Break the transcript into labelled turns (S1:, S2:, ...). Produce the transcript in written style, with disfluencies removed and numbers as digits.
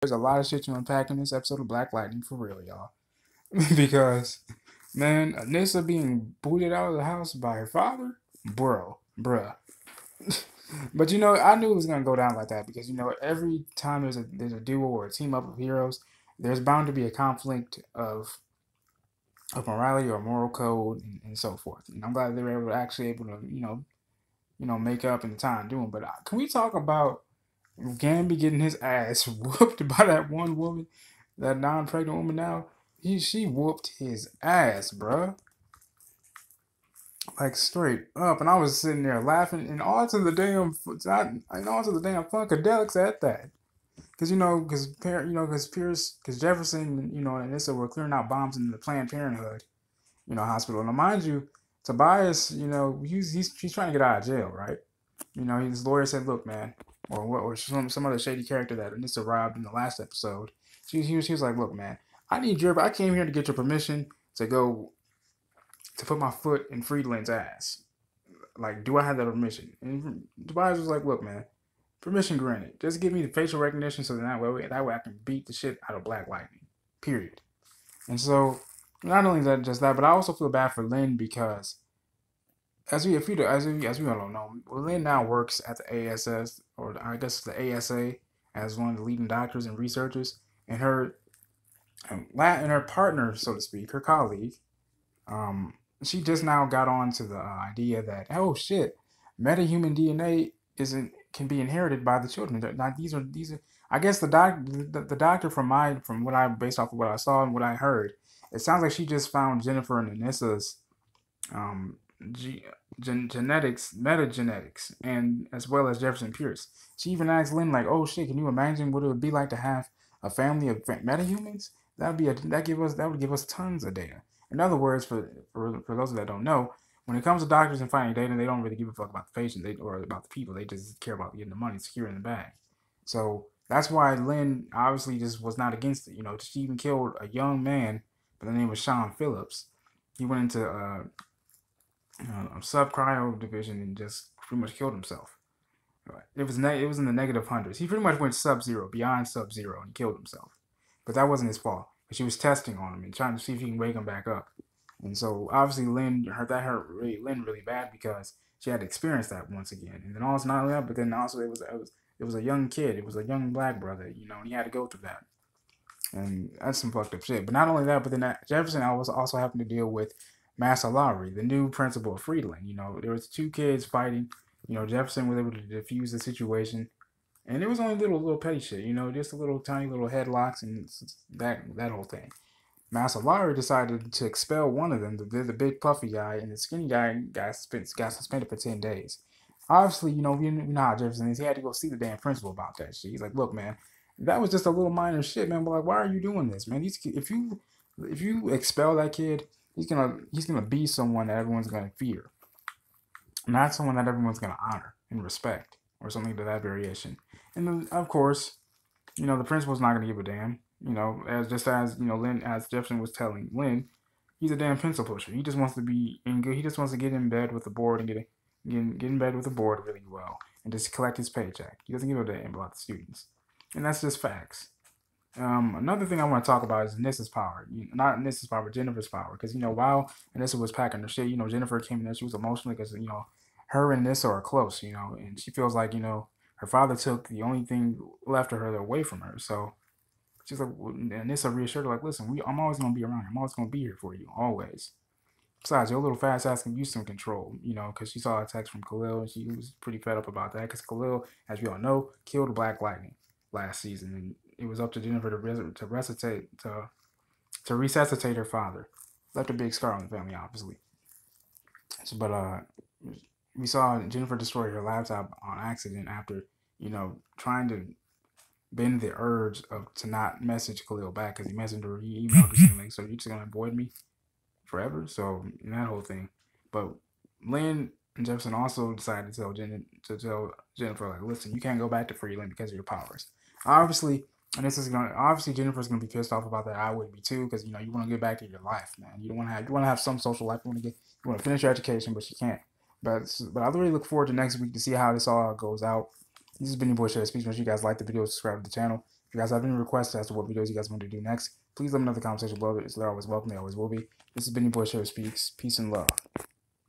S1: There's a lot of shit to unpack in this episode of Black Lightning, for real, y'all. Because, man, Anissa being booted out of the house by her father, bruh. But I knew it was gonna go down like that because every time there's a duo or a team up of heroes, there's bound to be a conflict of morality or moral code and so forth. And I'm glad they were able to make up in the time doing. But can we talk about Gamby getting his ass whooped by that one woman, that non-pregnant woman now? She whooped his ass, bruh. Like straight up, and I was sitting there laughing, and all to the damn funkadelics at that, because Jefferson, and Anissa were clearing out bombs in the Planned Parenthood, hospital. Now, mind you, Tobias, he's trying to get out of jail, right? His lawyer said, "Look, man," or some other shady character that Anissa robbed in the last episode. She was like, "Look, man, I came here to get your permission to go to put my foot in Friedland's ass. Like, do I have that permission?" And Tobias was like, "Look, man, permission granted. Just give me the facial recognition so that way I can beat the shit out of Black Lightning. Period." And so, not only that, but I also feel bad for Lynn because, as we all don't know, Lynn now works at the ASS, or I guess the ASA, as one of the leading doctors and researchers, and her partner, so to speak, her colleague, she just now got on to the idea that, oh shit, metahuman DNA can be inherited by the children. Now these are I guess the doctor from what I based off of what I saw and what I heard, it sounds like she just found Jennifer and Anissa's um metagenetics, and as well as Jefferson Pierce. She even asked Lynn, like, "Oh shit, can you imagine what it would be like to have a family of metahumans? That would give us tons of data." In other words, for those that don't know, when it comes to doctors and finding data, they don't really give a fuck about the patient or about the people. They just care about getting the money, securing the bag. So that's why Lynn obviously just was not against it. She even killed a young man by the name of Sean Phillips. He went into a sub cryo division and just pretty much killed himself. It was in the negative hundreds. He pretty much went sub-zero, beyond sub-zero, and killed himself. But that wasn't his fault. But she was testing on him and trying to see if she can wake him back up. And so obviously Lynn hurt Lynn really bad because she had to experience that once again. And then also not only that, but then also it was a young kid. It was a young black brother, and he had to go through that. And that's some fucked up shit. But not only that, but then Jefferson also happened to deal with Massa Lowry, the new principal of Friedland. There was two kids fighting. Jefferson was able to defuse the situation, and it was only little petty shit. Just a little tiny little headlocks and that whole thing. Massa Lowry decided to expel one of them, the big puffy guy, and the skinny guy got suspended for 10 days. Obviously, we know how Jefferson is. He had to go see the damn principal about that shit. He's like, "Look, man, that was just a little minor shit, man. But like, why are you doing this, man? If you expel that kid, he's gonna be someone that everyone's gonna fear, not someone that everyone's gonna honor and respect, or something to that variation." And then, of course, the principal's not gonna give a damn. Lynn, as Jefferson was telling Lynn, he's a damn pencil pusher. He just wants to be in good. He just wants to get in bed with the board and get in bed with the board really well and just collect his paycheck. He doesn't give a damn about the students, and that's just facts. Another thing I want to talk about is Anissa's power. Not Anissa's power, but Jennifer's power. Because, while Anissa was packing her shit, Jennifer came in there. She was emotional because, her and Anissa are close, and she feels like, her father took the only thing left of her away from her. So she's like, Anissa reassured her, like, "Listen, I'm always going to be around. I'm always going to be here for you, always. Besides, your little fast ass can use some control," because she saw a text from Khalil and she was pretty fed up about that. Because Khalil, as we all know, killed Black Lightning last season, and it was up to Jennifer to resuscitate her father. Left a big scar on the family, obviously. But we saw Jennifer destroy her laptop on accident after trying to bend the urge to not message Khalil back because he messaged her, he emailed her saying, like, "So you're just gonna avoid me forever?" So that whole thing. But Lynn and Jefferson also decided to tell Jennifer, like, "Listen, you can't go back to Freeland because of your powers." Obviously, Jennifer's gonna be pissed off about that. I would be too, because you want to get back to your life, man. You want to have some social life. You want to finish your education, but you can't. But I really look forward to next week to see how this all goes out. This has been your boy Shay Speech. Make sure you guys like the video, subscribe to the channel. If you guys have any requests as to what videos you guys want to do next, please let me know in the comment section below. They're always welcome. They always will be. This has been your boy Sherry Speaks. Peace and love.